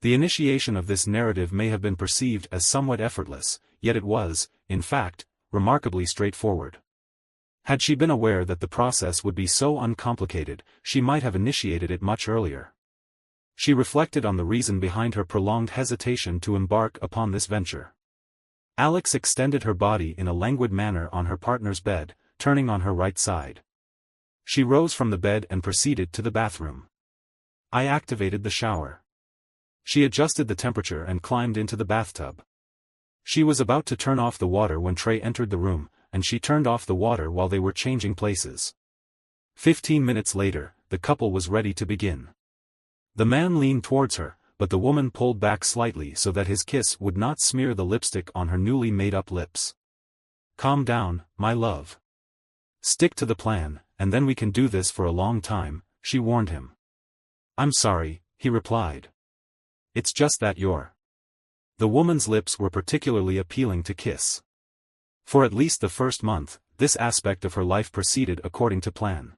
The initiation of this narrative may have been perceived as somewhat effortless, yet it was, in fact, remarkably straightforward. Had she been aware that the process would be so uncomplicated, she might have initiated it much earlier. She reflected on the reason behind her prolonged hesitation to embark upon this venture. Alex extended her body in a languid manner on her partner's bed, turning on her right side. She rose from the bed and proceeded to the bathroom. I activated the shower. She adjusted the temperature and climbed into the bathtub. She was about to turn off the water when Trey entered the room, and she turned off the water while they were changing places. 15 minutes later, the couple was ready to begin. The man leaned towards her, but the woman pulled back slightly so that his kiss would not smear the lipstick on her newly made-up lips. Calm down, my love. Stick to the plan, and then we can do this for a long time, she warned him. I'm sorry, he replied. It's just that you're. The woman's lips were particularly appealing to kiss. For at least the first month, this aspect of her life proceeded according to plan.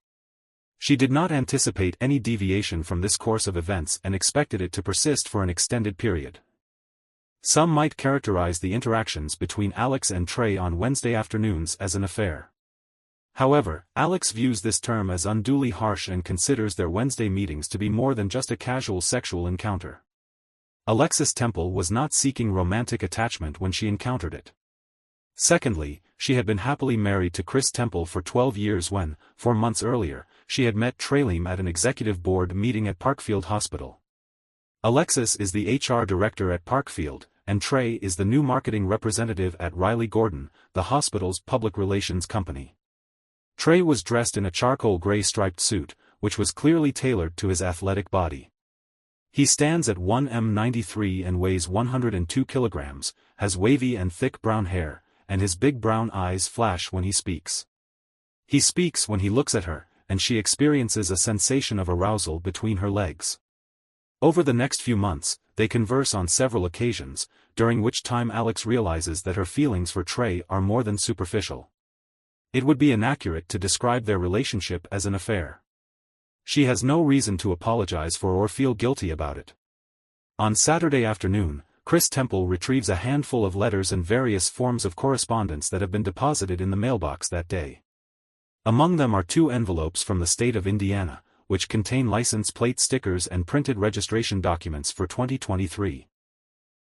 She did not anticipate any deviation from this course of events and expected it to persist for an extended period. Some might characterize the interactions between Alex and Trey on Wednesday afternoons as an affair. However, Alex views this term as unduly harsh and considers their Wednesday meetings to be more than just a casual sexual encounter. Alexis Temple was not seeking romantic attachment when she encountered it. Secondly, she had been happily married to Chris Temple for 12 years when, 4 months earlier, she had met Trey Leem at an executive board meeting at Parkfield Hospital. Alexis is the HR director at Parkfield, and Trey is the new marketing representative at Riley Gordon, the hospital's public relations company. Trey was dressed in a charcoal gray striped suit, which was clearly tailored to his athletic body. He stands at 1m93 and weighs 102 kilograms, has wavy and thick brown hair, and his big brown eyes flash when he speaks. He speaks when he looks at her, and she experiences a sensation of arousal between her legs. Over the next few months, they converse on several occasions, during which time Alex realizes that her feelings for Trey are more than superficial. It would be inaccurate to describe their relationship as an affair. She has no reason to apologize for or feel guilty about it. On Saturday afternoon, Chris Temple retrieves a handful of letters and various forms of correspondence that have been deposited in the mailbox that day. Among them are 2 envelopes from the state of Indiana, which contain license plate stickers and printed registration documents for 2023.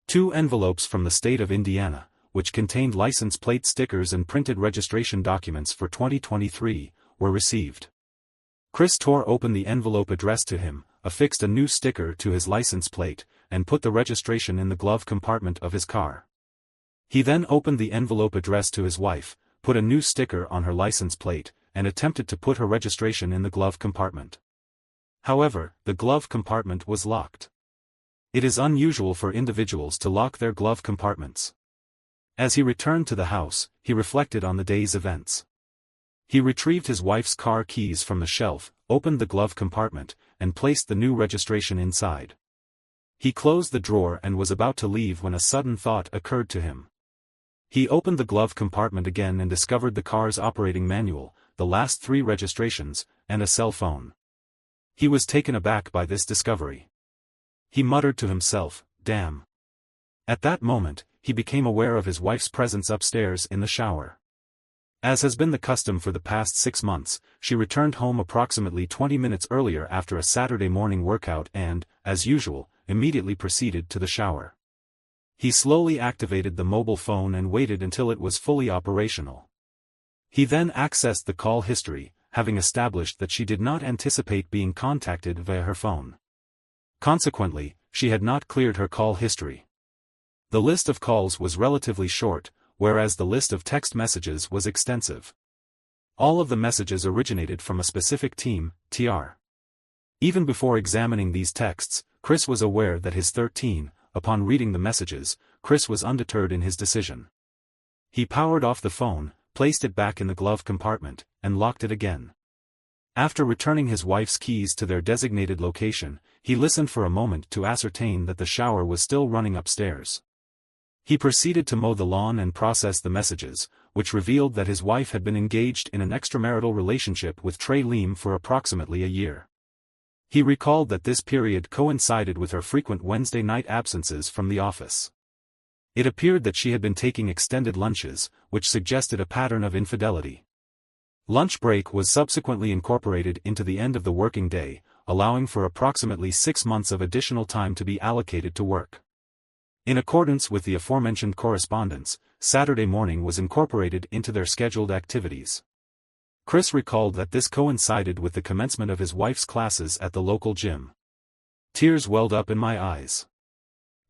2 envelopes from the state of Indiana, which contained license plate stickers and printed registration documents for 2023, were received. Chris tore open the envelope addressed to him, affixed a new sticker to his license plate, and put the registration in the glove compartment of his car. He then opened the envelope addressed to his wife, put a new sticker on her license plate, and attempted to put her registration in the glove compartment. However, the glove compartment was locked. It is unusual for individuals to lock their glove compartments. As he returned to the house, he reflected on the day's events. He retrieved his wife's car keys from the shelf, opened the glove compartment, and placed the new registration inside. He closed the drawer and was about to leave when a sudden thought occurred to him. He opened the glove compartment again and discovered the car's operating manual, the last 3 registrations, and a cell phone. He was taken aback by this discovery. He muttered to himself, "Damn." At that moment, he became aware of his wife's presence upstairs in the shower. As has been the custom for the past 6 months, she returned home approximately 20 minutes earlier after a Saturday morning workout and, as usual, immediately proceeded to the shower. He slowly activated the mobile phone and waited until it was fully operational. He then accessed the call history, having established that she did not anticipate being contacted via her phone. Consequently, she had not cleared her call history. The list of calls was relatively short, whereas the list of text messages was extensive. All of the messages originated from a specific team, TR. Even before examining these texts, Chris was aware that his 13, upon reading the messages, Chris was undeterred in his decision. He powered off the phone, placed it back in the glove compartment, and locked it again. After returning his wife's keys to their designated location, he listened for a moment to ascertain that the shower was still running upstairs. He proceeded to mow the lawn and process the messages, which revealed that his wife had been engaged in an extramarital relationship with Trey Leem for approximately a year. He recalled that this period coincided with her frequent Wednesday night absences from the office. It appeared that she had been taking extended lunches, which suggested a pattern of infidelity. Lunch break was subsequently incorporated into the end of the working day, allowing for approximately 6 months of additional time to be allocated to work. In accordance with the aforementioned correspondence, Saturday morning was incorporated into their scheduled activities. Chris recalled that this coincided with the commencement of his wife's classes at the local gym. Tears welled up in my eyes.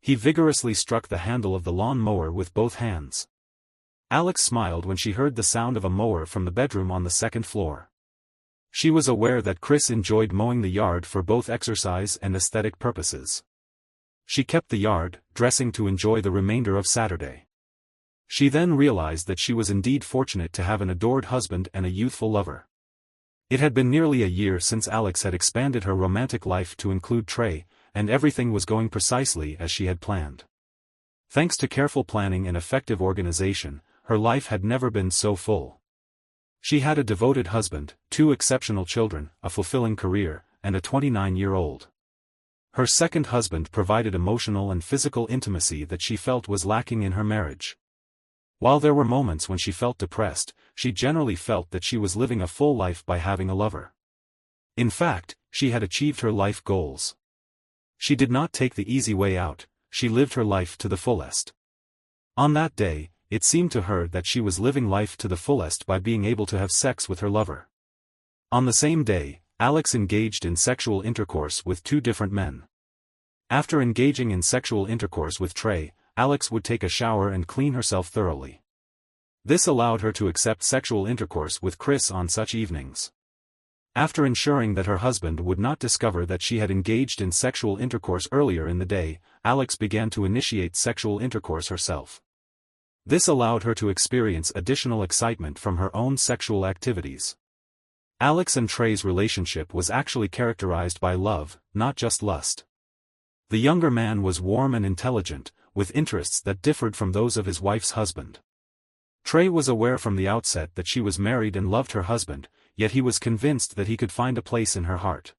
He vigorously struck the handle of the lawn mower with both hands. Alex smiled when she heard the sound of a mower from the bedroom on the second floor. She was aware that Chris enjoyed mowing the yard for both exercise and aesthetic purposes. She kept the yard, dressing to enjoy the remainder of Saturday. She then realized that she was indeed fortunate to have an adored husband and a youthful lover. It had been nearly a year since Alex had expanded her romantic life to include Trey, and everything was going precisely as she had planned. Thanks to careful planning and effective organization, her life had never been so full. She had a devoted husband, 2 exceptional children, a fulfilling career, and a 29-year-old. Her second husband provided emotional and physical intimacy that she felt was lacking in her marriage. While there were moments when she felt depressed, she generally felt that she was living a full life by having a lover. In fact, she had achieved her life goals. She did not take the easy way out, she lived her life to the fullest. On that day, it seemed to her that she was living life to the fullest by being able to have sex with her lover. On the same day, Alex engaged in sexual intercourse with 2 different men. After engaging in sexual intercourse with Trey, Alex would take a shower and clean herself thoroughly. This allowed her to accept sexual intercourse with Chris on such evenings. After ensuring that her husband would not discover that she had engaged in sexual intercourse earlier in the day, Alex began to initiate sexual intercourse herself. This allowed her to experience additional excitement from her own sexual activities. Alex and Trey's relationship was actually characterized by love, not just lust. The younger man was warm and intelligent, with interests that differed from those of his wife's husband. Trey was aware from the outset that she was married and loved her husband, yet he was convinced that he could find a place in her heart.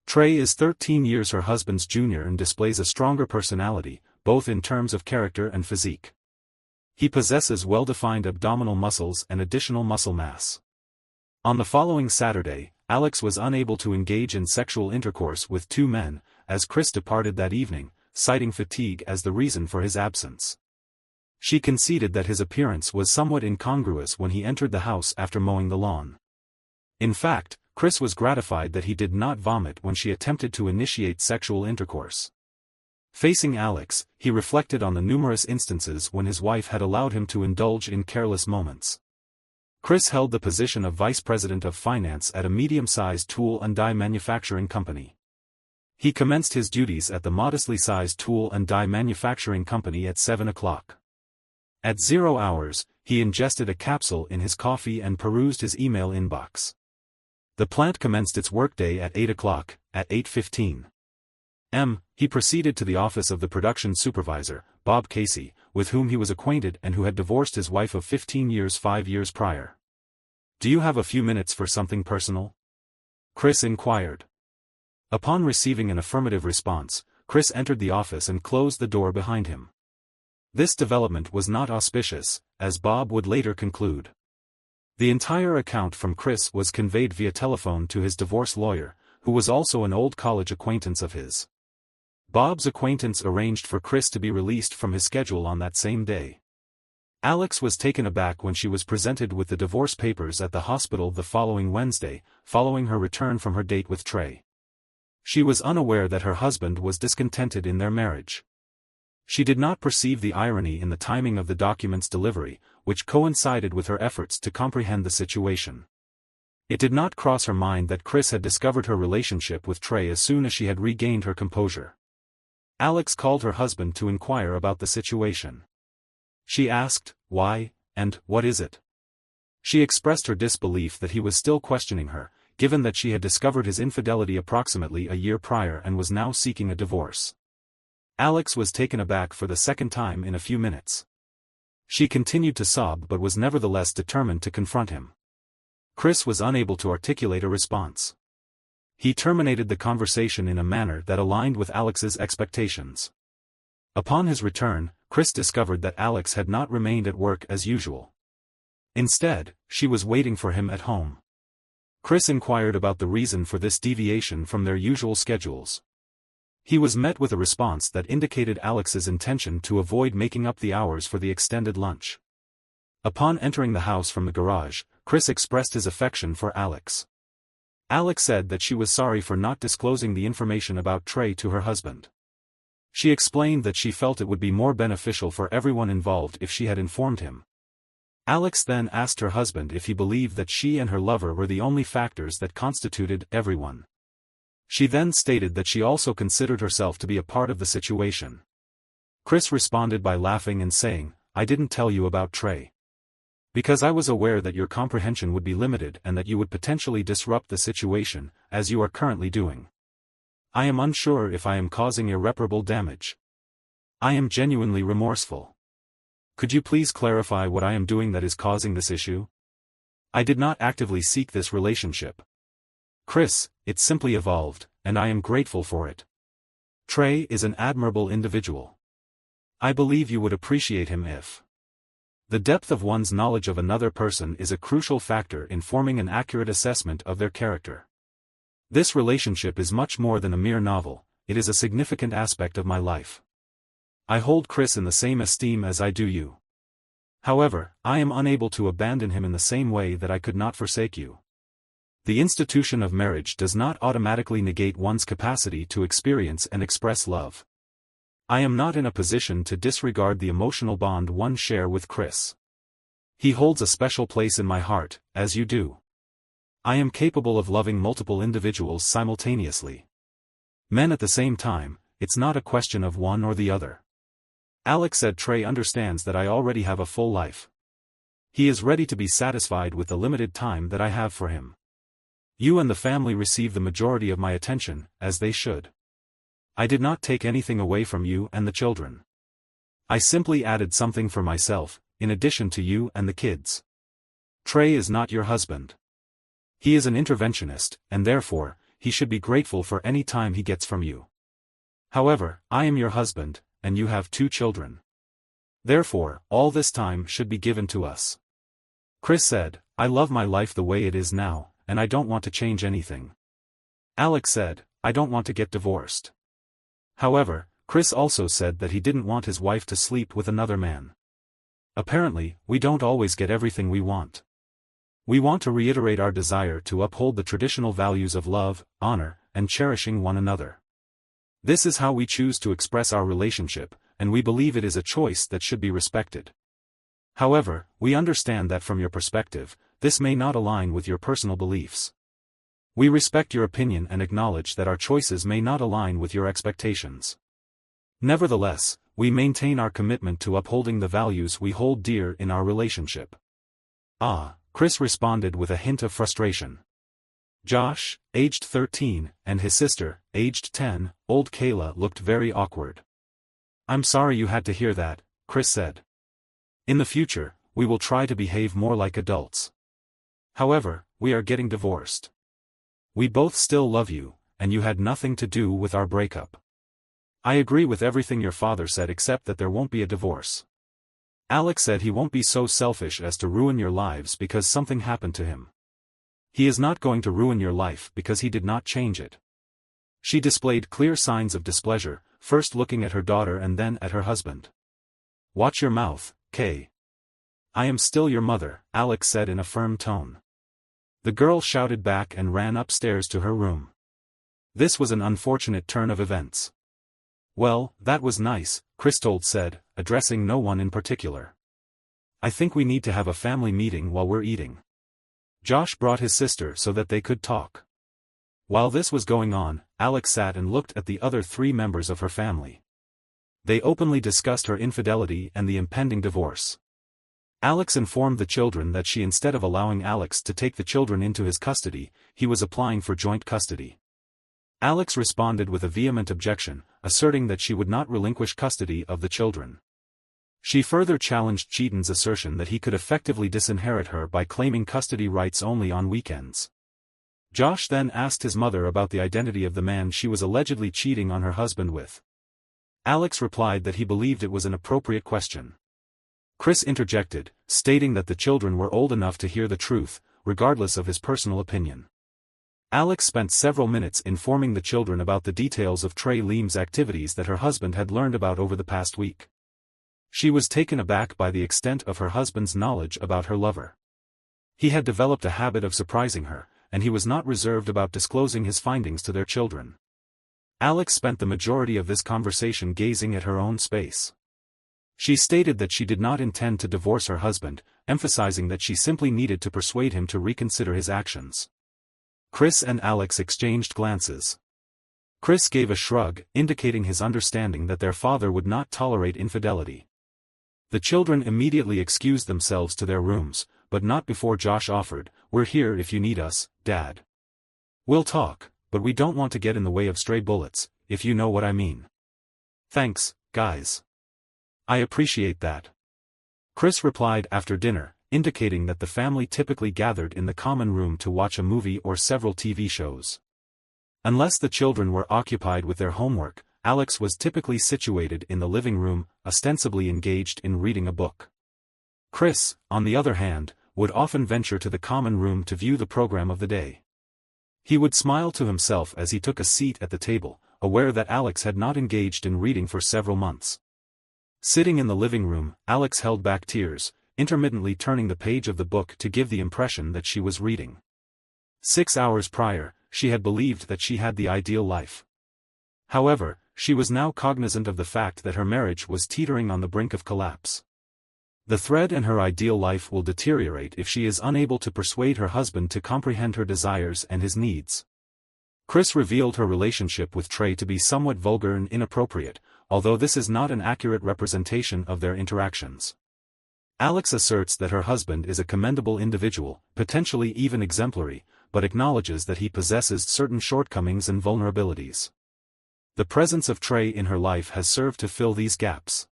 Trey is 13 years her husband's junior and displays a stronger personality, both in terms of character and physique. He possesses well-defined abdominal muscles and additional muscle mass. On the following Saturday, Alex was unable to engage in sexual intercourse with 2 men, as Chris departed that evening, citing fatigue as the reason for his absence. She conceded that his appearance was somewhat incongruous when he entered the house after mowing the lawn. In fact, Chris was gratified that he did not vomit when she attempted to initiate sexual intercourse. Facing Alex, he reflected on the numerous instances when his wife had allowed him to indulge in careless moments. Chris held the position of vice president of finance at a medium-sized tool and die manufacturing company. He commenced his duties at the modestly sized tool and die manufacturing company at 7 o'clock. At 0 hours, he ingested a capsule in his coffee and perused his email inbox. The plant commenced its workday at 8 o'clock. At 8:15 m., he proceeded to the office of the production supervisor, Bob Casey, with whom he was acquainted and who had divorced his wife of 15 years 5 years prior. "Do you have a few minutes for something personal?" Chris inquired. Upon receiving an affirmative response, Chris entered the office and closed the door behind him. This development was not auspicious, as Bob would later conclude. The entire account from Chris was conveyed via telephone to his divorce lawyer, who was also an old college acquaintance of his. Bob's acquaintance arranged for Chris to be released from his schedule on that same day. Alex was taken aback when she was presented with the divorce papers at the hospital the following Wednesday, following her return from her date with Trey. She was unaware that her husband was discontented in their marriage. She did not perceive the irony in the timing of the document's delivery, which coincided with her efforts to comprehend the situation. It did not cross her mind that Chris had discovered her relationship with Trey as soon as she had regained her composure. Alex called her husband to inquire about the situation. She asked, "Why, and what is it?" She expressed her disbelief that he was still questioning her, given that she had discovered his infidelity approximately a year prior and was now seeking a divorce. Alex was taken aback for the second time in a few minutes. She continued to sob but was nevertheless determined to confront him. Chris was unable to articulate a response. He terminated the conversation in a manner that aligned with Alex's expectations. Upon his return, Chris discovered that Alex had not remained at work as usual. Instead, she was waiting for him at home. Chris inquired about the reason for this deviation from their usual schedules. He was met with a response that indicated Alex's intention to avoid making up the hours for the extended lunch. Upon entering the house from the garage, Chris expressed his affection for Alex. Alex said that she was sorry for not disclosing the information about Trey to her husband. She explained that she felt it would be more beneficial for everyone involved if she had informed him. Alex then asked her husband if he believed that she and her lover were the only factors that constituted everyone. She then stated that she also considered herself to be a part of the situation. Chris responded by laughing and saying, "I didn't tell you about Trey. Because I was aware that your comprehension would be limited and that you would potentially disrupt the situation, as you are currently doing. I am unsure if I am causing irreparable damage. I am genuinely remorseful. Could you please clarify what I am doing that is causing this issue? I did not actively seek this relationship. Chris, it simply evolved, and I am grateful for it. Trey is an admirable individual. I believe you would appreciate him if." The depth of one's knowledge of another person is a crucial factor in forming an accurate assessment of their character. This relationship is much more than a mere novel, it is a significant aspect of my life. I hold Chris in the same esteem as I do you. However, I am unable to abandon him in the same way that I could not forsake you. The institution of marriage does not automatically negate one's capacity to experience and express love. I am not in a position to disregard the emotional bond one share with Chris. He holds a special place in my heart, as you do. I am capable of loving multiple individuals simultaneously. Men at the same time, it's not a question of one or the other. Alex said Trey understands that I already have a full life. He is ready to be satisfied with the limited time that I have for him. You and the family receive the majority of my attention, as they should. I did not take anything away from you and the children. I simply added something for myself, in addition to you and the kids. Trey is not your husband. He is an interventionist, and therefore, he should be grateful for any time he gets from you. However, I am your husband, and you have 2 children. Therefore, all this time should be given to us. Chris said, I love my life the way it is now, and I don't want to change anything. Alex said, I don't want to get divorced. However, Chris also said that he didn't want his wife to sleep with another man. Apparently, we don't always get everything we want. We want to reiterate our desire to uphold the traditional values of love, honor, and cherishing one another. This is how we choose to express our relationship, and we believe it is a choice that should be respected. However, we understand that from your perspective, this may not align with your personal beliefs. We respect your opinion and acknowledge that our choices may not align with your expectations. Nevertheless, we maintain our commitment to upholding the values we hold dear in our relationship. Chris responded with a hint of frustration. Josh, aged 13, and his sister, aged 10, old Kayla looked very awkward. I'm sorry you had to hear that, Chris said. In the future, we will try to behave more like adults. However, we are getting divorced. We both still love you, and you had nothing to do with our breakup. I agree with everything your father said except that there won't be a divorce. Alex said he won't be so selfish as to ruin your lives because something happened to him. He is not going to ruin your life because he did not change it. She displayed clear signs of displeasure, first looking at her daughter and then at her husband. Watch your mouth, Kay. I am still your mother, Alex said in a firm tone. The girl shouted back and ran upstairs to her room. This was an unfortunate turn of events. Well, that was nice, Christold said, addressing no one in particular. I think we need to have a family meeting while we're eating. Josh brought his sister so that they could talk. While this was going on, Alex sat and looked at the other 3 members of her family. They openly discussed her infidelity and the impending divorce. Alex informed the children that instead of allowing Alex to take the children into his custody, he was applying for joint custody. Alex responded with a vehement objection, asserting that she would not relinquish custody of the children. She further challenged Cheaton's assertion that he could effectively disinherit her by claiming custody rights only on weekends. Josh then asked his mother about the identity of the man she was allegedly cheating on her husband with. Alex replied that he believed it was an appropriate question. Chris interjected, stating that the children were old enough to hear the truth, regardless of his personal opinion. Alex spent several minutes informing the children about the details of Trey Leem's activities that her husband had learned about over the past week. She was taken aback by the extent of her husband's knowledge about her lover. He had developed a habit of surprising her, and he was not reserved about disclosing his findings to their children. Alex spent the majority of this conversation gazing at her own space. She stated that she did not intend to divorce her husband, emphasizing that she simply needed to persuade him to reconsider his actions. Chris and Alex exchanged glances. Chris gave a shrug, indicating his understanding that their father would not tolerate infidelity. The children immediately excused themselves to their rooms, but not before Josh offered, "We're here if you need us, Dad. We'll talk, but we don't want to get in the way of stray bullets, if you know what I mean." "Thanks, guys. I appreciate that," Chris replied after dinner, indicating that the family typically gathered in the common room to watch a movie or several TV shows. Unless the children were occupied with their homework, Alex was typically situated in the living room, ostensibly engaged in reading a book. Chris, on the other hand, would often venture to the common room to view the program of the day. He would smile to himself as he took a seat at the table, aware that Alex had not engaged in reading for several months. Sitting in the living room, Alex held back tears, intermittently turning the page of the book to give the impression that she was reading. 6 hours prior, she had believed that she had the ideal life. However, she was now cognizant of the fact that her marriage was teetering on the brink of collapse. The thread in her ideal life will deteriorate if she is unable to persuade her husband to comprehend her desires and his needs. Chris revealed her relationship with Trey to be somewhat vulgar and inappropriate, although this is not an accurate representation of their interactions. Alex asserts that her husband is a commendable individual, potentially even exemplary, but acknowledges that he possesses certain shortcomings and vulnerabilities. The presence of Trey in her life has served to fill these gaps.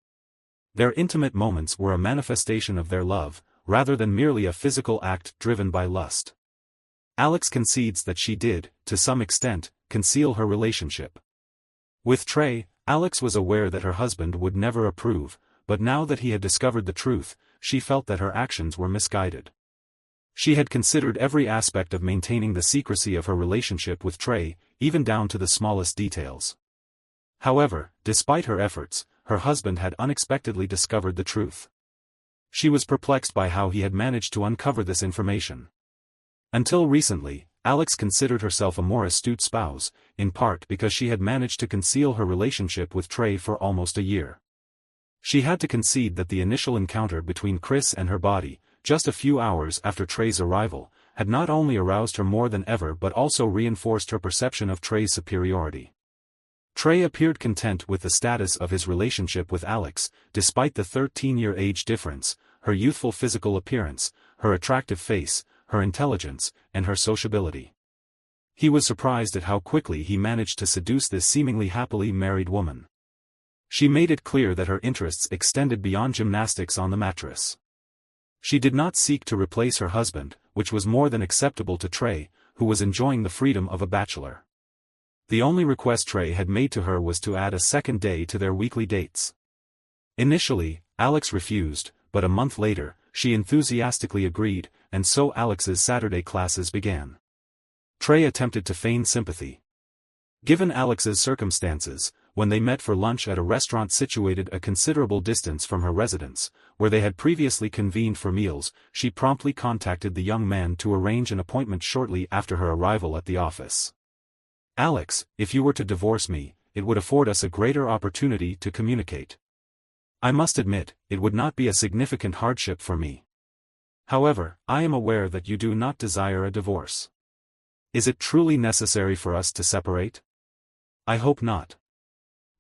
Their intimate moments were a manifestation of their love, rather than merely a physical act driven by lust. Alex concedes that she did, to some extent, conceal her relationship. With Trey, Alex was aware that her husband would never approve, but now that he had discovered the truth, she felt that her actions were misguided. She had considered every aspect of maintaining the secrecy of her relationship with Trey, even down to the smallest details. However, despite her efforts, her husband had unexpectedly discovered the truth. She was perplexed by how he had managed to uncover this information. Until recently, Alex considered herself a more astute spouse, in part because she had managed to conceal her relationship with Trey for almost a year. She had to concede that the initial encounter between Chris and her body, just a few hours after Trey's arrival, had not only aroused her more than ever but also reinforced her perception of Trey's superiority. Trey appeared content with the status of his relationship with Alex, despite the 13-year age difference, her youthful physical appearance, her attractive face, her intelligence, and her sociability. He was surprised at how quickly he managed to seduce this seemingly happily married woman. She made it clear that her interests extended beyond gymnastics on the mattress. She did not seek to replace her husband, which was more than acceptable to Trey, who was enjoying the freedom of a bachelor. The only request Trey had made to her was to add a second day to their weekly dates. Initially, Alex refused, but a month later, she enthusiastically agreed, and so Alex's Saturday classes began. Trey attempted to feign sympathy. Given Alex's circumstances, when they met for lunch at a restaurant situated a considerable distance from her residence, where they had previously convened for meals, she promptly contacted the young man to arrange an appointment shortly after her arrival at the office. "Alex, if you were to divorce me, it would afford us a greater opportunity to communicate. I must admit, it would not be a significant hardship for me. However, I am aware that you do not desire a divorce. Is it truly necessary for us to separate? I hope not.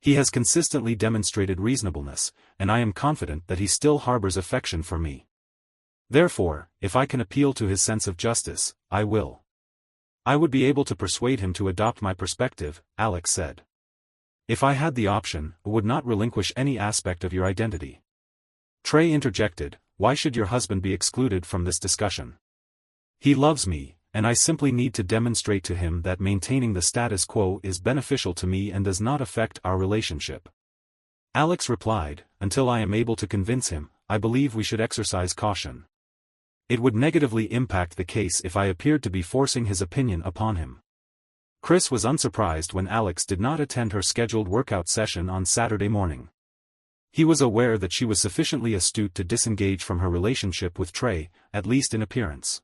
He has consistently demonstrated reasonableness, and I am confident that he still harbors affection for me. Therefore, if I can appeal to his sense of justice, I will. I would be able to persuade him to adopt my perspective," Alex said. "If I had the option, I would not relinquish any aspect of your identity." Trey interjected, "Why should your husband be excluded from this discussion? He loves me, and I simply need to demonstrate to him that maintaining the status quo is beneficial to me and does not affect our relationship. Alex replied, "Until I am able to convince him, I believe we should exercise caution. It would negatively impact the case if I appeared to be forcing his opinion upon him." Chris was unsurprised when Alex did not attend her scheduled workout session on Saturday morning. He was aware that she was sufficiently astute to disengage from her relationship with Trey, at least in appearance.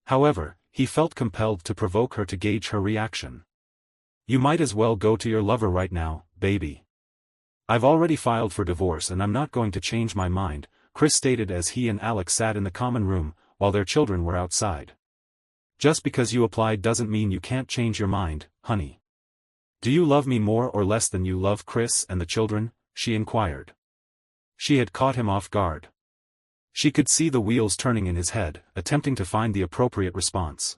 However, he felt compelled to provoke her to gauge her reaction. "You might as well go to your lover right now, baby. I've already filed for divorce and I'm not going to change my mind," Chris stated as he and Alex sat in the common room, while their children were outside. "Just because you applied doesn't mean you can't change your mind, honey. Do you love me more or less than you love Chris and the children?" she inquired. She had caught him off guard. She could see the wheels turning in his head, attempting to find the appropriate response.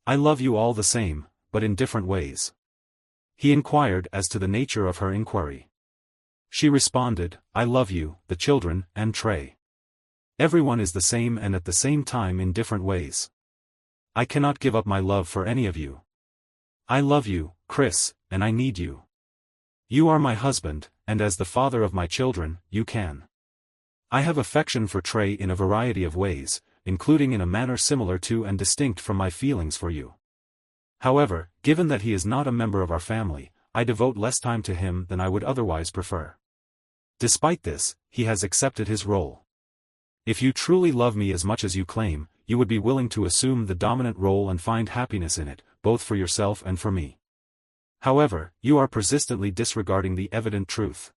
"I love you all the same, but in different ways." He inquired as to the nature of her inquiry. She responded, "I love you, the children, and Trey. Everyone is the same and at the same time in different ways. I cannot give up my love for any of you. I love you, Chris, and I need you. You are my husband, and as the father of my children, you can. I have affection for Trey in a variety of ways, including in a manner similar to and distinct from my feelings for you. However, given that he is not a member of our family, I devote less time to him than I would otherwise prefer. Despite this, he has accepted his role. If you truly love me as much as you claim, you would be willing to assume the dominant role and find happiness in it, both for yourself and for me. However, you are persistently disregarding the evident truth.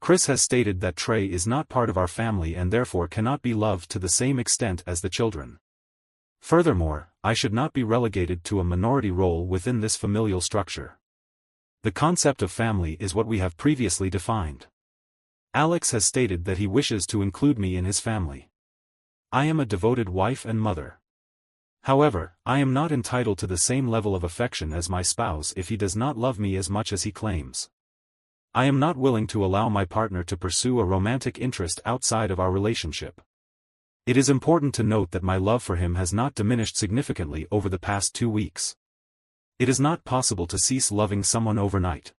Chris has stated that Trey is not part of our family and therefore cannot be loved to the same extent as the children. Furthermore, I should not be relegated to a minority role within this familial structure. The concept of family is what we have previously defined. Alex has stated that he wishes to include me in his family. I am a devoted wife and mother. However, I am not entitled to the same level of affection as my spouse if he does not love me as much as he claims. I am not willing to allow my partner to pursue a romantic interest outside of our relationship. It is important to note that my love for him has not diminished significantly over the past 2 weeks. It is not possible to cease loving someone overnight.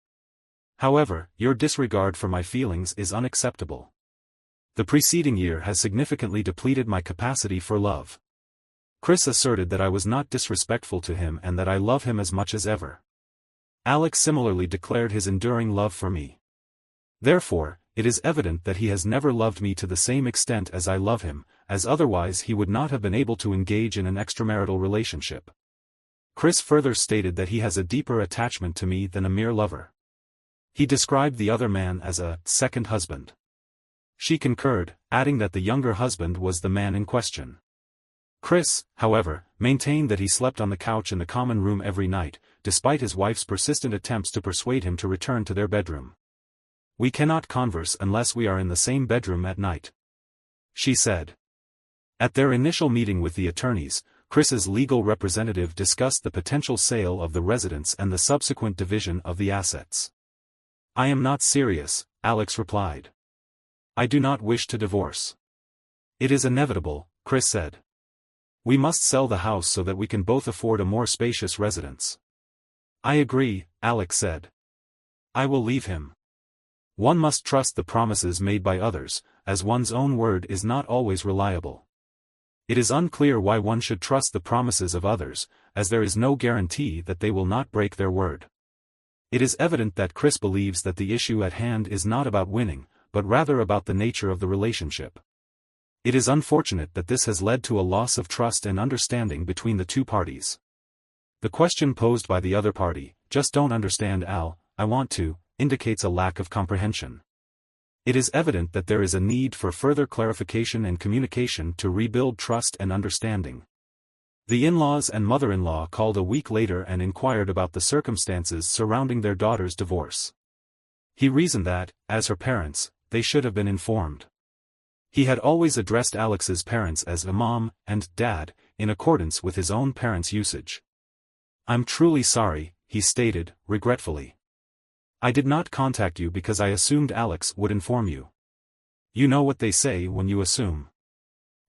However, your disregard for my feelings is unacceptable. The preceding year has significantly depleted my capacity for love. Chris asserted that I was not disrespectful to him and that I love him as much as ever. Alex similarly declared his enduring love for me. Therefore, it is evident that he has never loved me to the same extent as I love him, as otherwise he would not have been able to engage in an extramarital relationship. Chris further stated that he has a deeper attachment to me than a mere lover. He described the other man as a second husband. She concurred, adding that the younger husband was the man in question. Chris, however, maintained that he slept on the couch in the common room every night, despite his wife's persistent attempts to persuade him to return to their bedroom. "We cannot converse unless we are in the same bedroom at night," she said. At their initial meeting with the attorneys, Chris's legal representative discussed the potential sale of the residence and the subsequent division of the assets. "I am not serious," Alex replied. "I do not wish to divorce. It is inevitable," Chris said. "We must sell the house so that we can both afford a more spacious residence." "I agree," Alex said. "I will leave him. One must trust the promises made by others, as one's own word is not always reliable. It is unclear why one should trust the promises of others, as there is no guarantee that they will not break their word." It is evident that Chris believes that the issue at hand is not about winning, but rather about the nature of the relationship. It is unfortunate that this has led to a loss of trust and understanding between the two parties. The question posed by the other party, "Just don't understand Al, I want to," indicates a lack of comprehension. It is evident that there is a need for further clarification and communication to rebuild trust and understanding. The in-laws and mother-in-law called a week later and inquired about the circumstances surrounding their daughter's divorce. He reasoned that, as her parents, they should have been informed. He had always addressed Alex's parents as Mom and Dad, in accordance with his own parents' usage. "I'm truly sorry," he stated, regretfully. "I did not contact you because I assumed Alex would inform you. You know what they say when you assume."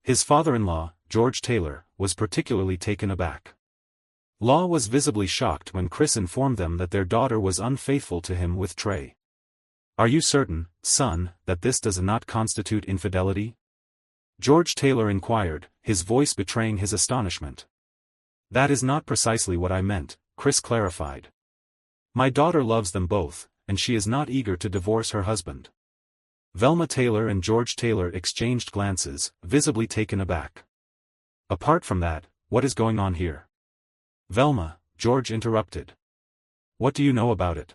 His father-in-law, George Taylor, was particularly taken aback. Law was visibly shocked when Chris informed them that their daughter was unfaithful to him with Trey. "Are you certain, son, that this does not constitute infidelity?" George Taylor inquired, his voice betraying his astonishment. "That is not precisely what I meant," Chris clarified. "My daughter loves them both, and she is not eager to divorce her husband." Velma Taylor and George Taylor exchanged glances, visibly taken aback. "Apart from that, what is going on here?" "Velma," George interrupted. "What do you know about it?"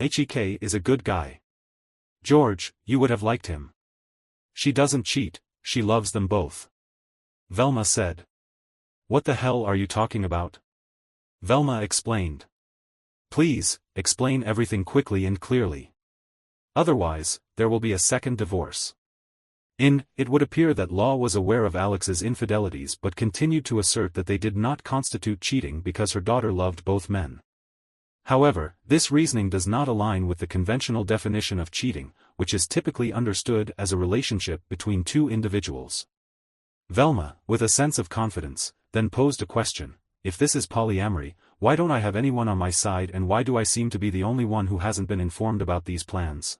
"Hek is a good guy. George, you would have liked him. She doesn't cheat, she loves them both," Velma said. "What the hell are you talking about?" Velma explained. "Please, explain everything quickly and clearly. Otherwise, there will be a second divorce." It would appear that Law was aware of Alex's infidelities but continued to assert that they did not constitute cheating because her daughter loved both men. However, this reasoning does not align with the conventional definition of cheating, which is typically understood as a relationship between two individuals. Velma, with a sense of confidence, then posed a question: "If this is polyamory, why don't I have anyone on my side and why do I seem to be the only one who hasn't been informed about these plans?"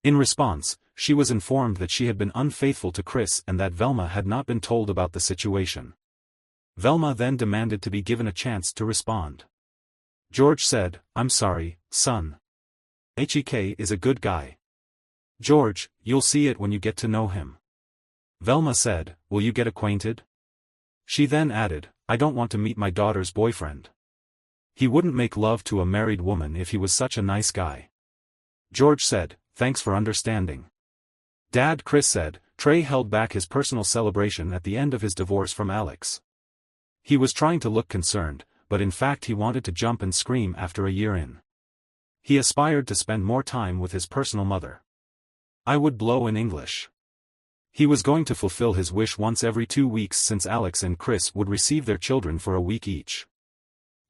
In response, she was informed that she had been unfaithful to Chris and that Velma had not been told about the situation. Velma then demanded to be given a chance to respond. George said, "I'm sorry, son. Hek is a good guy. George, you'll see it when you get to know him." Velma said, "Will you get acquainted?" She then added, "I don't want to meet my daughter's boyfriend. He wouldn't make love to a married woman if he was such a nice guy." George said, "Thanks for understanding. Dad." Chris said, Trey held back his personal celebration at the end of his divorce from Alex. He was trying to look concerned, but in fact he wanted to jump and scream after a year in. He aspired to spend more time with his personal mother. "I would blow in English." He was going to fulfill his wish once every 2 weeks since Alex and Chris would receive their children for a week each.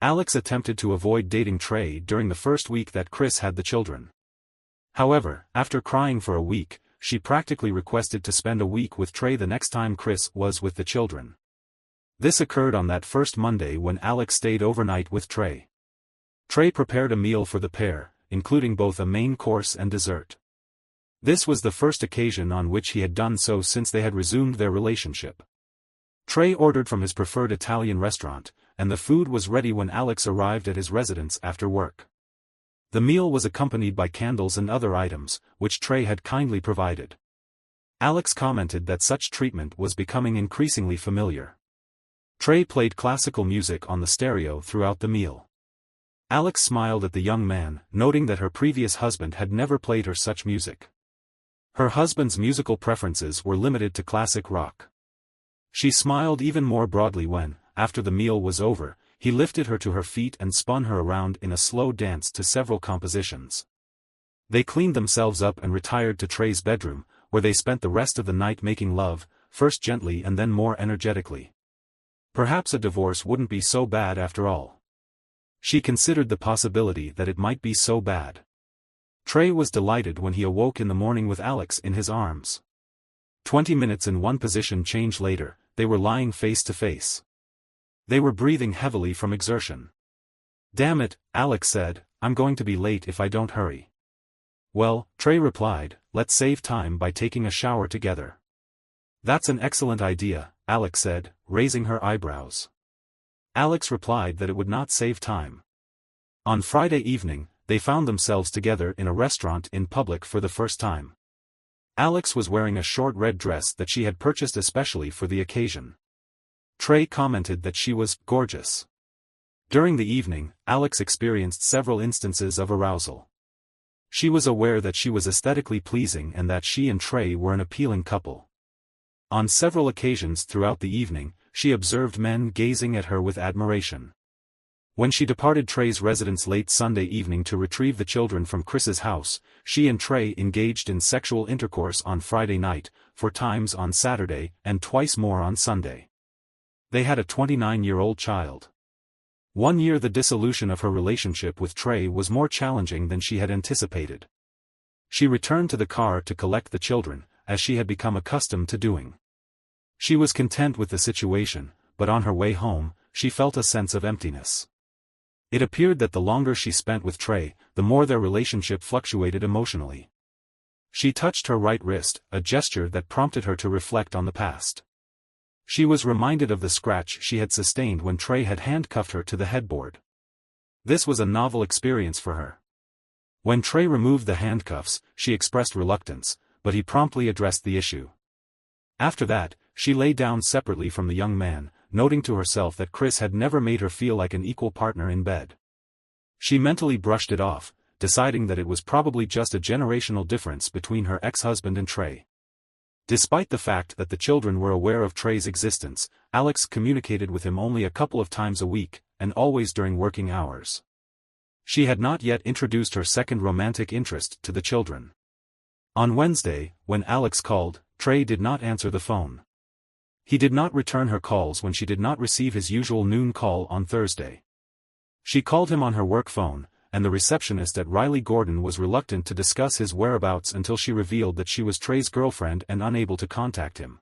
Alex attempted to avoid dating Trey during the first week that Chris had the children. However, after crying for a week, she practically requested to spend a week with Trey the next time Chris was with the children. This occurred on that first Monday when Alex stayed overnight with Trey. Trey prepared a meal for the pair, including both a main course and dessert. This was the first occasion on which he had done so since they had resumed their relationship. Trey ordered from his preferred Italian restaurant, and the food was ready when Alex arrived at his residence after work. The meal was accompanied by candles and other items, which Trey had kindly provided. Alex commented that such treatment was becoming increasingly familiar. Trey played classical music on the stereo throughout the meal. Alex smiled at the young man, noting that her previous husband had never played her such music. Her husband's musical preferences were limited to classic rock. She smiled even more broadly when, after the meal was over, he lifted her to her feet and spun her around in a slow dance to several compositions. They cleaned themselves up and retired to Trey's bedroom, where they spent the rest of the night making love, first gently and then more energetically. Perhaps a divorce wouldn't be so bad after all. She considered the possibility that it might be so bad. Trey was delighted when he awoke in the morning with Alex in his arms. 20 minutes in one position change later, they were lying face to face. They were breathing heavily from exertion. "Damn it," Alex said, "I'm going to be late if I don't hurry." "Well," Trey replied, "let's save time by taking a shower together." "That's an excellent idea," Alex said, raising her eyebrows. Alex replied that it would not save time. On Friday evening, they found themselves together in a restaurant in public for the first time. Alex was wearing a short red dress that she had purchased especially for the occasion. Trey commented that she was gorgeous. During the evening, Alex experienced several instances of arousal. She was aware that she was aesthetically pleasing and that she and Trey were an appealing couple. On several occasions throughout the evening, she observed men gazing at her with admiration. When she departed Trey's residence late Sunday evening to retrieve the children from Chris's house, she and Trey engaged in sexual intercourse on Friday night, 4 times on Saturday, and twice more on Sunday. They had a 29-year-old child. 1 year. The dissolution of her relationship with Trey was more challenging than she had anticipated. She returned to the car to collect the children, as she had become accustomed to doing. She was content with the situation, but on her way home, she felt a sense of emptiness. It appeared that the longer she spent with Trey, the more their relationship fluctuated emotionally. She touched her right wrist, a gesture that prompted her to reflect on the past. She was reminded of the scratch she had sustained when Trey had handcuffed her to the headboard. This was a novel experience for her. When Trey removed the handcuffs, she expressed reluctance, but he promptly addressed the issue. After that, she lay down separately from the young man, noting to herself that Chris had never made her feel like an equal partner in bed. She mentally brushed it off, deciding that it was probably just a generational difference between her ex-husband and Trey. Despite the fact that the children were aware of Trey's existence, Alex communicated with him only a couple of times a week, and always during working hours. She had not yet introduced her second romantic interest to the children. On Wednesday, when Alex called, Trey did not answer the phone. He did not return her calls when she did not receive his usual noon call on Thursday. She called him on her work phone, and the receptionist at Riley Gordon was reluctant to discuss his whereabouts until she revealed that she was Trey's girlfriend and unable to contact him.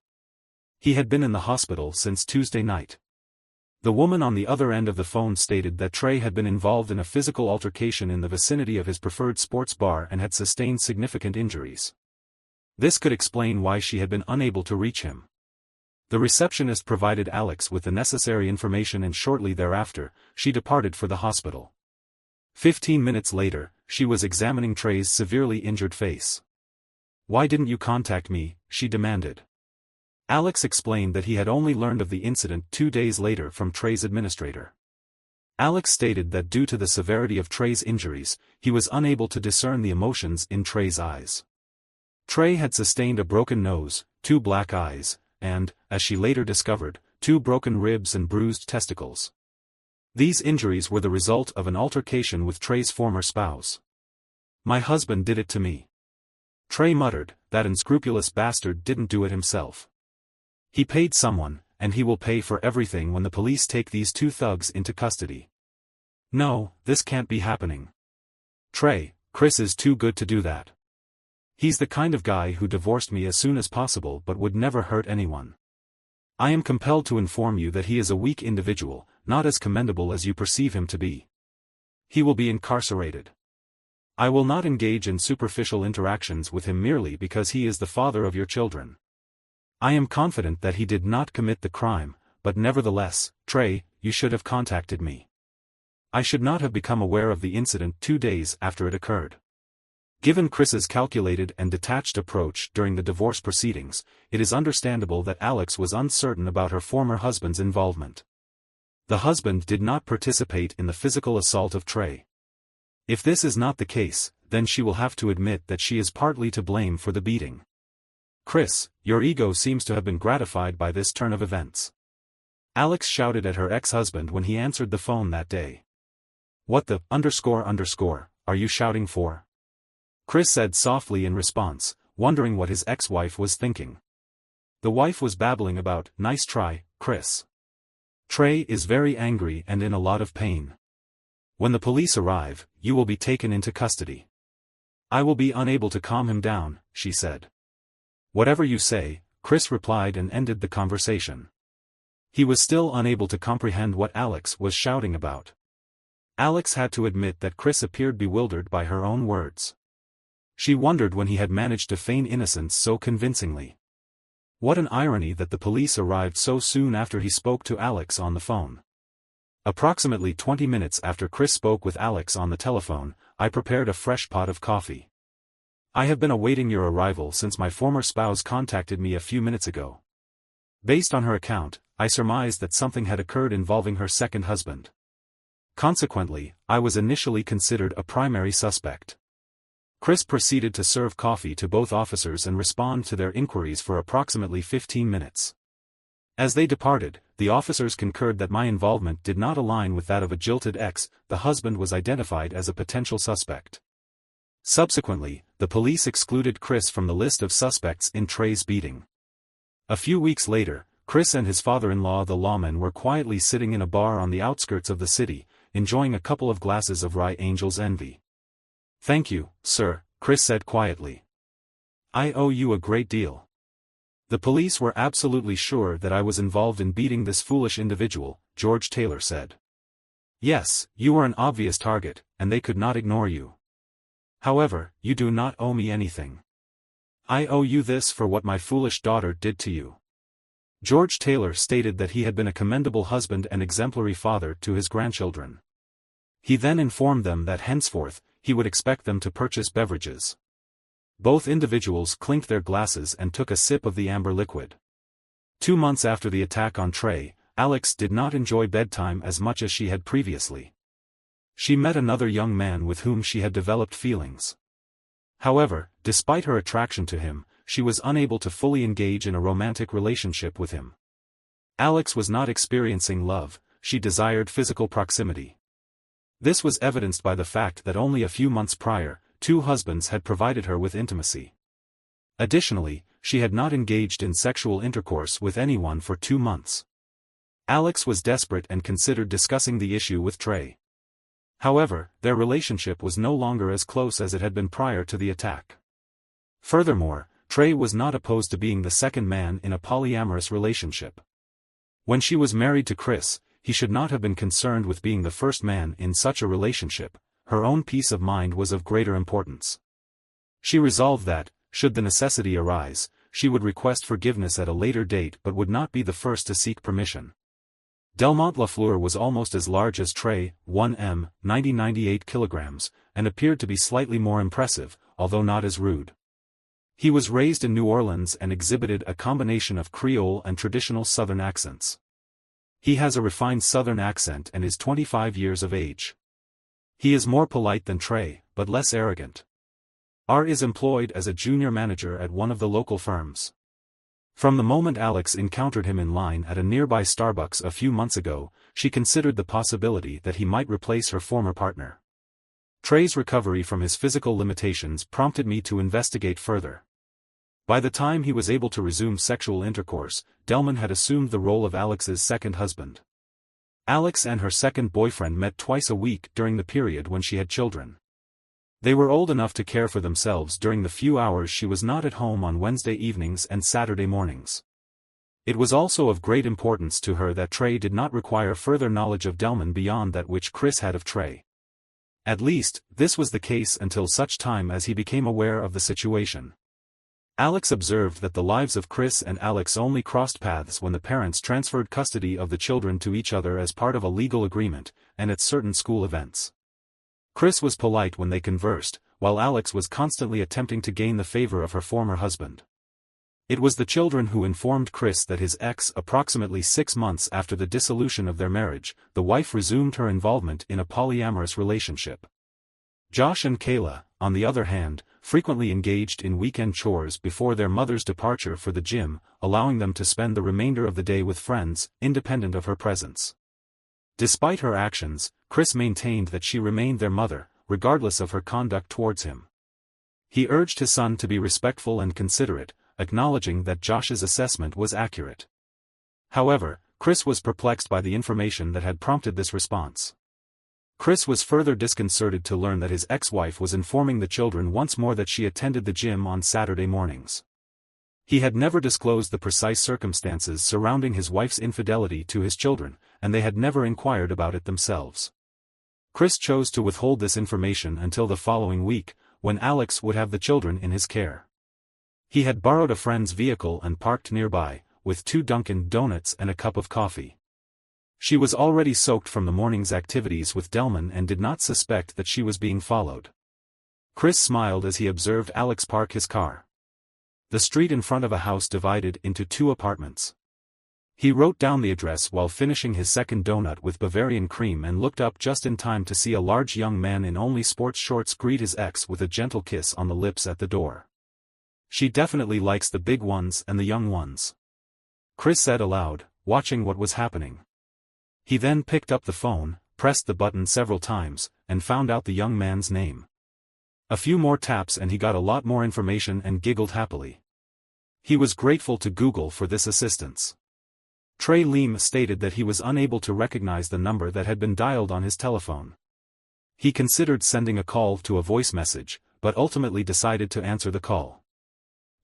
He had been in the hospital since Tuesday night. The woman on the other end of the phone stated that Trey had been involved in a physical altercation in the vicinity of his preferred sports bar and had sustained significant injuries. This could explain why she had been unable to reach him. The receptionist provided Alex with the necessary information and shortly thereafter, she departed for the hospital. 15 minutes later, she was examining Trey's severely injured face. "Why didn't you contact me?" she demanded. Alex explained that he had only learned of the incident 2 days later from Trey's administrator. Alex stated that due to the severity of Trey's injuries, he was unable to discern the emotions in Trey's eyes. Trey had sustained a broken nose, 2 black eyes, and, as she later discovered, 2 broken ribs and bruised testicles. These injuries were the result of an altercation with Trey's former spouse. "My husband did it to me." Trey muttered, "That unscrupulous bastard didn't do it himself. He paid someone, and he will pay for everything when the police take these 2 thugs into custody." "No, this can't be happening. Chris is too good to do that. He's the kind of guy who divorced me as soon as possible but would never hurt anyone. I am compelled to inform you that he is a weak individual, not as commendable as you perceive him to be. He will be incarcerated. I will not engage in superficial interactions with him merely because he is the father of your children. I am confident that he did not commit the crime, but nevertheless, Trey, you should have contacted me. I should not have become aware of the incident 2 days after it occurred." Given Chris's calculated and detached approach during the divorce proceedings, it is understandable that Alex was uncertain about her former husband's involvement. The husband did not participate in the physical assault of Trey. If this is not the case, then she will have to admit that she is partly to blame for the beating. "Chris, your ego seems to have been gratified by this turn of events." Alex shouted at her ex-husband when he answered the phone that day. "What the are you shouting for?" Chris said softly in response, wondering what his ex-wife was thinking. The wife was babbling about, "Nice try, Chris. Trey is very angry and in a lot of pain. When the police arrive, you will be taken into custody." "I will be unable to calm him down," she said. "Whatever you say," Chris replied and ended the conversation. He was still unable to comprehend what Alex was shouting about. Alex had to admit that Chris appeared bewildered by her own words. She wondered when he had managed to feign innocence so convincingly. What an irony that the police arrived so soon after he spoke to Alex on the phone. Approximately 20 minutes after Chris spoke with Alex on the telephone, I prepared a fresh pot of coffee. I have been awaiting your arrival since my former spouse contacted me a few minutes ago. Based on her account, I surmised that something had occurred involving her second husband. Consequently, I was initially considered a primary suspect. Chris proceeded to serve coffee to both officers and respond to their inquiries for approximately 15 minutes. As they departed, the officers concurred that my involvement did not align with that of a jilted ex. The husband was identified as a potential suspect. Subsequently, the police excluded Chris from the list of suspects in Trey's beating. A few weeks later, Chris and his father-in-law the lawman were quietly sitting in a bar on the outskirts of the city, enjoying a couple of glasses of rye Angel's Envy. "Thank you, sir," Chris said quietly. "I owe you a great deal." The police were absolutely sure that I was involved in beating this foolish individual, George Taylor said. Yes, you were an obvious target, and they could not ignore you. However, you do not owe me anything. I owe you this for what my foolish daughter did to you. George Taylor stated that he had been a commendable husband and exemplary father to his grandchildren. He then informed them that henceforth, he would expect them to purchase beverages. Both individuals clinked their glasses and took a sip of the amber liquid. 2 months after the attack on Trey, Alex did not enjoy bedtime as much as she had previously. She met another young man with whom she had developed feelings. However, despite her attraction to him, she was unable to fully engage in a romantic relationship with him. Alex was not experiencing love, she desired physical proximity. This was evidenced by the fact that only a few months prior, 2 husbands had provided her with intimacy. Additionally, she had not engaged in sexual intercourse with anyone for 2 months. Alex was desperate and considered discussing the issue with Trey. However, their relationship was no longer as close as it had been prior to the attack. Furthermore, Trey was not opposed to being the second man in a polyamorous relationship. When she was married to Chris, he should not have been concerned with being the first man in such a relationship. Her own peace of mind was of greater importance. She resolved that, should the necessity arise, she would request forgiveness at a later date but would not be the first to seek permission. Delmont Lafleur was almost as large as Trey, 1m, 98 kilograms, and appeared to be slightly more impressive, although not as rude. He was raised in New Orleans and exhibited a combination of Creole and traditional Southern accents. He has a refined Southern accent and is 25 years of age. He is more polite than Trey, but less arrogant. R is employed as a junior manager at one of the local firms. From the moment Alex encountered him in line at a nearby Starbucks a few months ago, she considered the possibility that he might replace her former partner. Trey's recovery from his physical limitations prompted me to investigate further. By the time he was able to resume sexual intercourse, Delman had assumed the role of Alex's second husband. Alex and her second boyfriend met twice a week during the period when she had children. They were old enough to care for themselves during the few hours she was not at home on Wednesday evenings and Saturday mornings. It was also of great importance to her that Trey did not require further knowledge of Delman beyond that which Chris had of Trey. At least, this was the case until such time as he became aware of the situation. Alex observed that the lives of Chris and Alex only crossed paths when the parents transferred custody of the children to each other as part of a legal agreement, and at certain school events. Chris was polite when they conversed, while Alex was constantly attempting to gain the favor of her former husband. It was the children who informed Chris that his ex, approximately 6 months after the dissolution of their marriage, the wife resumed her involvement in a polyamorous relationship. Josh and Kayla, on the other hand, frequently engaged in weekend chores before their mother's departure for the gym, allowing them to spend the remainder of the day with friends, independent of her presence. Despite her actions, Chris maintained that she remained their mother, regardless of her conduct towards him. He urged his son to be respectful and considerate, acknowledging that Josh's assessment was accurate. However, Chris was perplexed by the information that had prompted this response. Chris was further disconcerted to learn that his ex-wife was informing the children once more that she attended the gym on Saturday mornings. He had never disclosed the precise circumstances surrounding his wife's infidelity to his children, and they had never inquired about it themselves. Chris chose to withhold this information until the following week, when Alex would have the children in his care. He had borrowed a friend's vehicle and parked nearby, with 2 Dunkin' Donuts and a cup of coffee. She was already soaked from the morning's activities with Delman and did not suspect that she was being followed. Chris smiled as he observed Alex park his car. The street in front of a house divided into 2 apartments. He wrote down the address while finishing his second donut with Bavarian cream and looked up just in time to see a large young man in only sports shorts greet his ex with a gentle kiss on the lips at the door. She definitely likes the big ones and the young ones, Chris said aloud, watching what was happening. He then picked up the phone, pressed the button several times, and found out the young man's name. A few more taps and he got a lot more information and giggled happily. He was grateful to Google for this assistance. Trey Leem stated that he was unable to recognize the number that had been dialed on his telephone. He considered sending a call to a voice message, but ultimately decided to answer the call.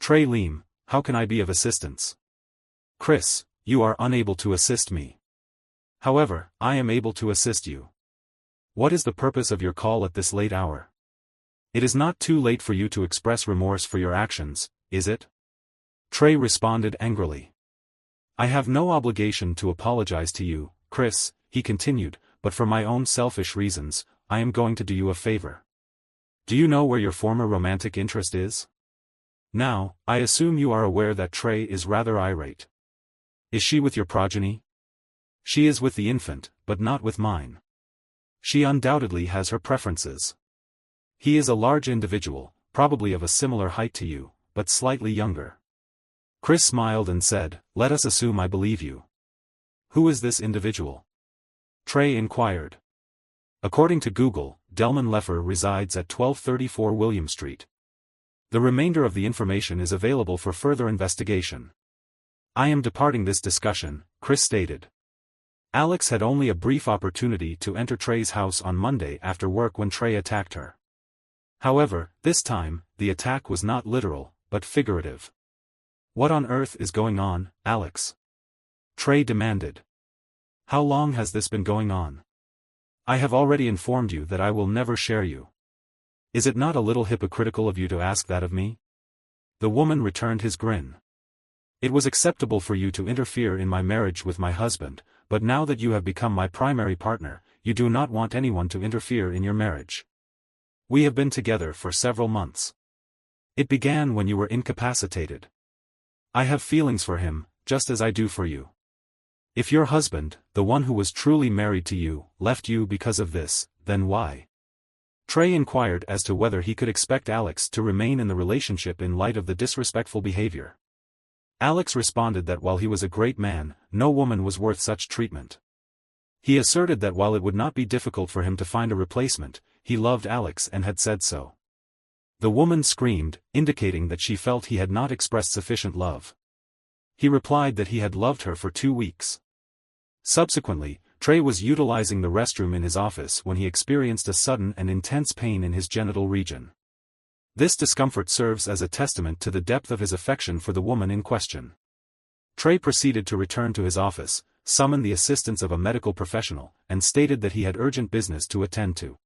Trey Leem, how can I be of assistance? Chris, you are unable to assist me. However, I am able to assist you. What is the purpose of your call at this late hour? It is not too late for you to express remorse for your actions, is it? Trey responded angrily. I have no obligation to apologize to you, Chris, he continued, but for my own selfish reasons, I am going to do you a favor. Do you know where your former romantic interest is? Now, I assume you are aware that Trey is rather irate. Is she with your progeny? She is with the infant, but not with mine. She undoubtedly has her preferences. He is a large individual, probably of a similar height to you, but slightly younger. Chris smiled and said, let us assume I believe you. Who is this individual? Trey inquired. According to Google, Delman Leffer resides at 1234 William Street. The remainder of the information is available for further investigation. I am departing this discussion, Chris stated. Alex had only a brief opportunity to enter Trey's house on Monday after work when Trey attacked her. However, this time, the attack was not literal, but figurative. What on earth is going on, Alex? Trey demanded. How long has this been going on? I have already informed you that I will never share you. Is it not a little hypocritical of you to ask that of me? The woman returned his grin. It was acceptable for you to interfere in my marriage with my husband, but now that you have become my primary partner, you do not want anyone to interfere in your marriage. We have been together for several months. It began when you were incapacitated. I have feelings for him, just as I do for you. If your husband, the one who was truly married to you, left you because of this, then why? Trey inquired as to whether he could expect Alex to remain in the relationship in light of the disrespectful behavior. Alex responded that while he was a great man, no woman was worth such treatment. He asserted that while it would not be difficult for him to find a replacement, he loved Alex and had said so. The woman screamed, indicating that she felt he had not expressed sufficient love. He replied that he had loved her for 2 weeks. Subsequently, Trey was utilizing the restroom in his office when he experienced a sudden and intense pain in his genital region. This discomfort serves as a testament to the depth of his affection for the woman in question. Trey proceeded to return to his office, summoned the assistance of a medical professional, and stated that he had urgent business to attend to.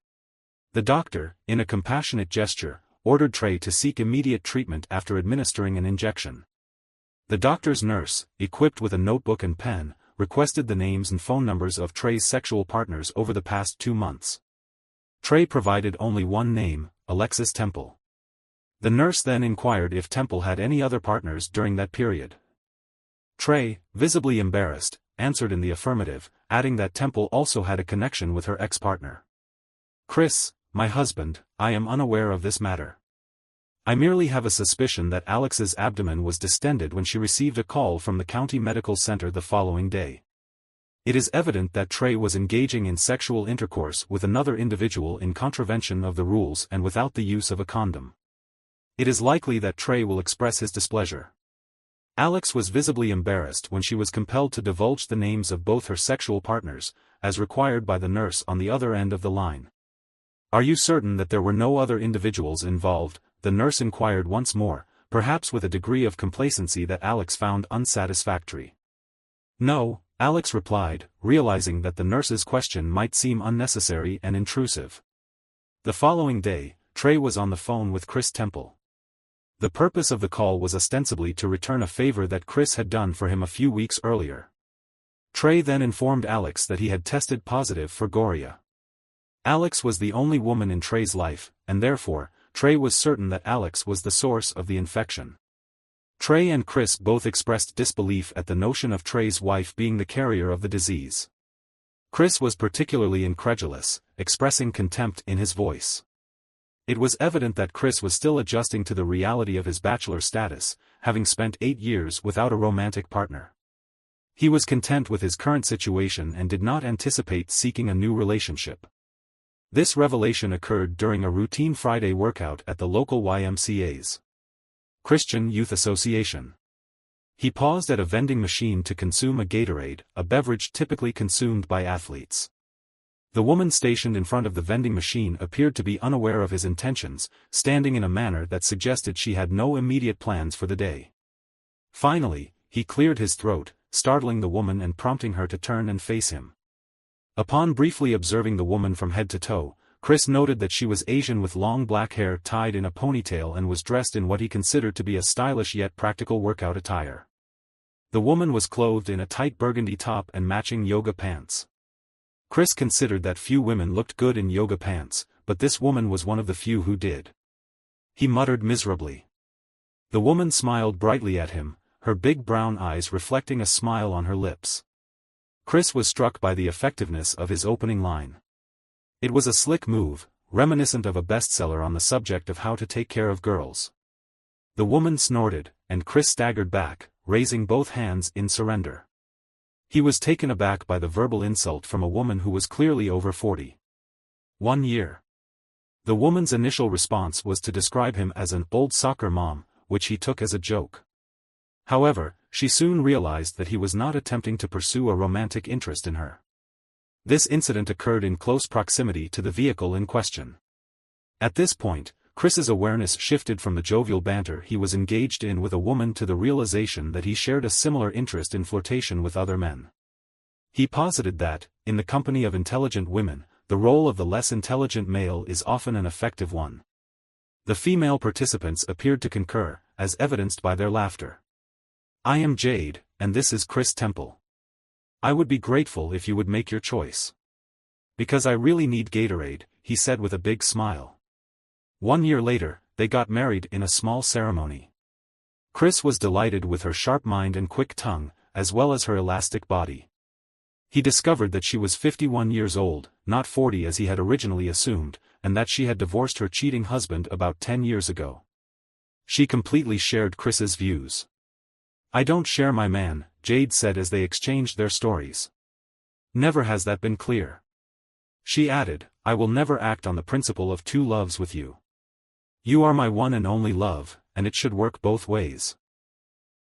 The doctor, in a compassionate gesture, ordered Trey to seek immediate treatment after administering an injection. The doctor's nurse, equipped with a notebook and pen, requested the names and phone numbers of Trey's sexual partners over the past 2 months. Trey provided only one name, Alexis Temple. The nurse then inquired if Temple had any other partners during that period. Trey, visibly embarrassed, answered in the affirmative, adding that Temple also had a connection with her ex-partner. Chris, my husband, I am unaware of this matter. I merely have a suspicion that Alex's abdomen was distended when she received a call from the county medical center the following day. It is evident that Trey was engaging in sexual intercourse with another individual in contravention of the rules and without the use of a condom. It is likely that Trey will express his displeasure. Alex was visibly embarrassed when she was compelled to divulge the names of both her sexual partners, as required by the nurse on the other end of the line. Are you certain that there were no other individuals involved? The nurse inquired once more, perhaps with a degree of complacency that Alex found unsatisfactory. No, Alex replied, realizing that the nurse's question might seem unnecessary and intrusive. The following day, Trey was on the phone with Chris Temple. The purpose of the call was ostensibly to return a favor that Chris had done for him a few weeks earlier. Trey then informed Alex that he had tested positive for Goria. Alex was the only woman in Trey's life, and therefore, Trey was certain that Alex was the source of the infection. Trey and Chris both expressed disbelief at the notion of Trey's wife being the carrier of the disease. Chris was particularly incredulous, expressing contempt in his voice. It was evident that Chris was still adjusting to the reality of his bachelor status, having spent 8 years without a romantic partner. He was content with his current situation and did not anticipate seeking a new relationship. This revelation occurred during a routine Friday workout at the local YMCA's Christian Youth Association. He paused at a vending machine to consume a Gatorade, a beverage typically consumed by athletes. The woman stationed in front of the vending machine appeared to be unaware of his intentions, standing in a manner that suggested she had no immediate plans for the day. Finally, he cleared his throat, startling the woman and prompting her to turn and face him. Upon briefly observing the woman from head to toe, Chris noted that she was Asian with long black hair tied in a ponytail and was dressed in what he considered to be a stylish yet practical workout attire. The woman was clothed in a tight burgundy top and matching yoga pants. Chris considered that few women looked good in yoga pants, but this woman was one of the few who did. He muttered miserably. The woman smiled brightly at him, her big brown eyes reflecting a smile on her lips. Chris was struck by the effectiveness of his opening line. It was a slick move, reminiscent of a bestseller on the subject of how to take care of girls. The woman snorted, and Chris staggered back, raising both hands in surrender. He was taken aback by the verbal insult from a woman who was clearly over 40. 1 year. The woman's initial response was to describe him as an old soccer mom, which he took as a joke. However, she soon realized that he was not attempting to pursue a romantic interest in her. This incident occurred in close proximity to the vehicle in question. At this point, Chris's awareness shifted from the jovial banter he was engaged in with a woman to the realization that he shared a similar interest in flirtation with other men. He posited that, in the company of intelligent women, the role of the less intelligent male is often an effective one. The female participants appeared to concur, as evidenced by their laughter. "I am Jade, and this is Chris Temple. I would be grateful if you would make your choice. Because I really need Gatorade," he said with a big smile. 1 year later, they got married in a small ceremony. Chris was delighted with her sharp mind and quick tongue, as well as her elastic body. He discovered that she was 51 years old, not 40 as he had originally assumed, and that she had divorced her cheating husband about 10 years ago. She completely shared Chris's views. "I don't share my man," Jade said as they exchanged their stories. "Never has that been clear." She added, "I will never act on the principle of two loves with you. You are my one and only love, and it should work both ways."